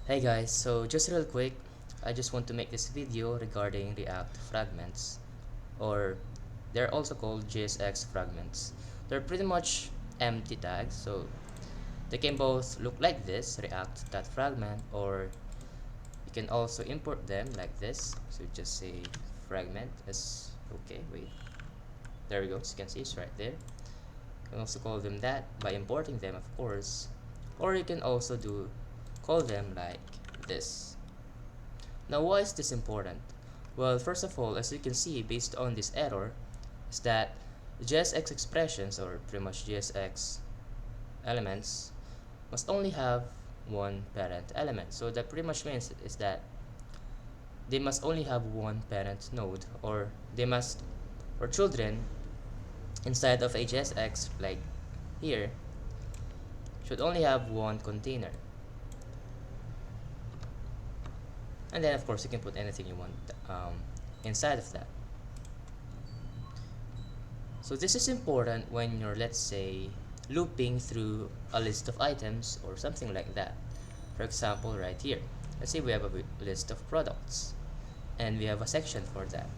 Hey guys, so just real quick, I just want to make this video regarding React fragments, or they're also called JSX fragments. They're pretty much empty tags, so they can both look like this, React.Fragment, or you can also import them like this. So just say fragment as okay, wait. There we go, as you can see it's right there. You can also call them that by importing them, of course. Or you can also call them like this. Now, why is this important? Well, first of all, as you can see based on this error, is that JSX expressions, or pretty much JSX elements, must only have one parent element. So that pretty much means is that they must only have one parent node, or they must, or children inside of a JSX like here should only have one container. And then of course you can put anything you want inside of that. So this is important when you're, let's say, looping through a list of items or something like that. For example, right here, let's say we have a list of products and we have a section for that,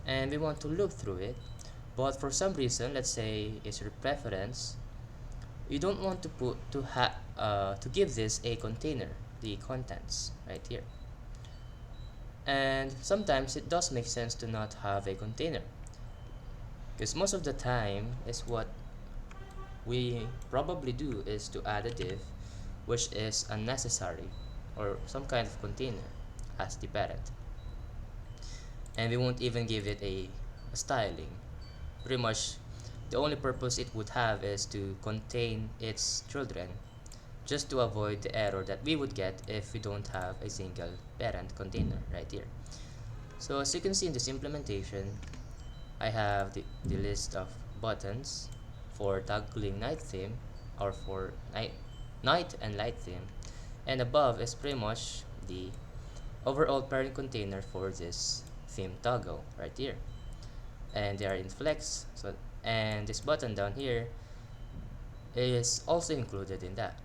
and we want to loop through it, but for some reason, let's say it's your preference, you don't want to to give this a container, the contents right here. And sometimes it does make sense to not have a container, because most of the time is what we probably do is to add a div which is unnecessary, or some kind of container as the parent, and we won't even give it a styling. Pretty much the only purpose it would have is to contain its children, just to avoid the error that we would get if we don't have a single parent container right here. So as you can see in this implementation, I have the list of buttons for toggling night theme, or for night and light theme, and above is pretty much the overall parent container for this theme toggle right here, and they are in flex. So, and this button down here is also included in that.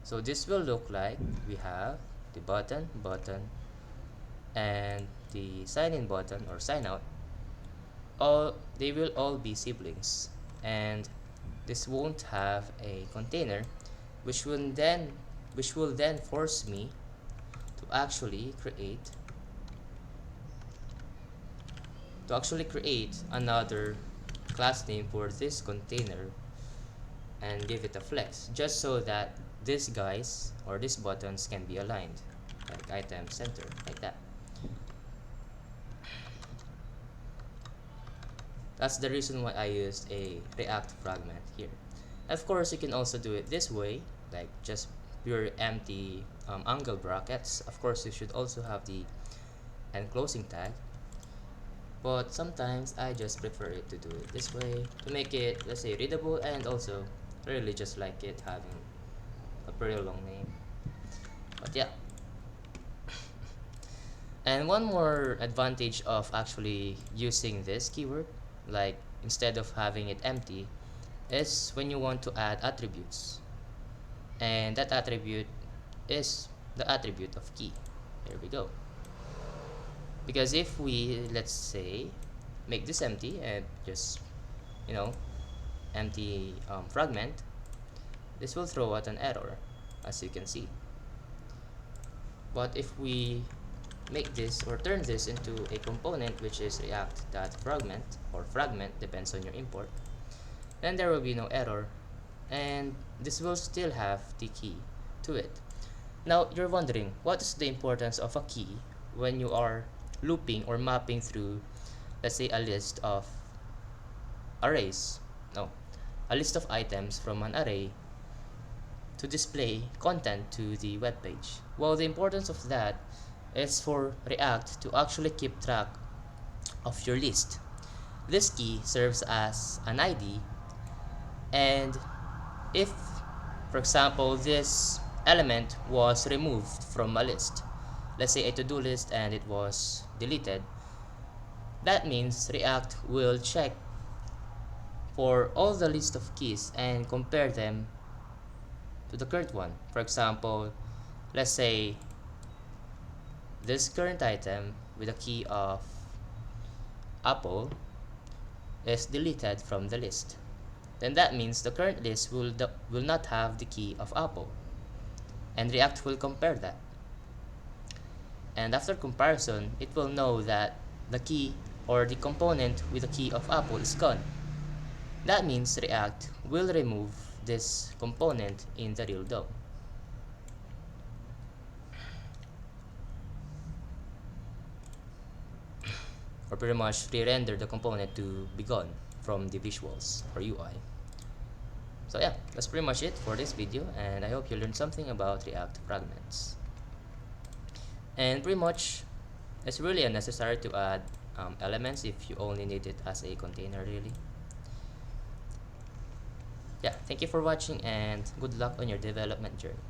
So this will look like we have the button, and the sign in button or sign out. All they will all be siblings, and this won't have a container, which will then force me to actually create another class name for this container and give it a flex, just so that these guys or these buttons can be aligned like item center, like that. That's the reason why I used a React fragment here. Of course, you can also do it this way, like just pure empty angle brackets. Of course, you should also have the and closing tag, but sometimes I just prefer it to do it this way to make it, let's say, readable, and also really just like it having a pretty long name. But yeah. And one more advantage of actually using this keyword, like instead of having it empty, is when you want to add attributes, and that attribute is the attribute of key. Here we go. Because if we, let's say, make this empty and just, you know, empty fragment, this will throw out an error, as you can see. But if we make this or turn this into a component, which is React.Fragment or fragment, depends on your import, then there will be no error, and this will still have the key to it. Now you're wondering, what is the importance of a key when you are looping or mapping through, let's say, a list of arrays? No, a list of items from an array to display content to the web page. Well, the importance of that is for React to actually keep track of your list. This key serves as an ID, and if, for example, this element was removed from a list, let's say a to-do list, and it was deleted, that means React will check for all the list of keys and compare them to the current one. For example, let's say this current item with a key of Apple is deleted from the list, then that means the current list will not have the key of Apple, and React will compare that. And after comparison, it will know that the key or the component with the key of Apple is gone. That means React will remove this component in the real DOM. Or pretty much re-render the component to be gone from the visuals or UI. So yeah, that's pretty much it for this video, and I hope you learned something about React fragments. And pretty much it's really unnecessary to add elements if you only need it as a container really. Yeah, thank you for watching and good luck on your development journey.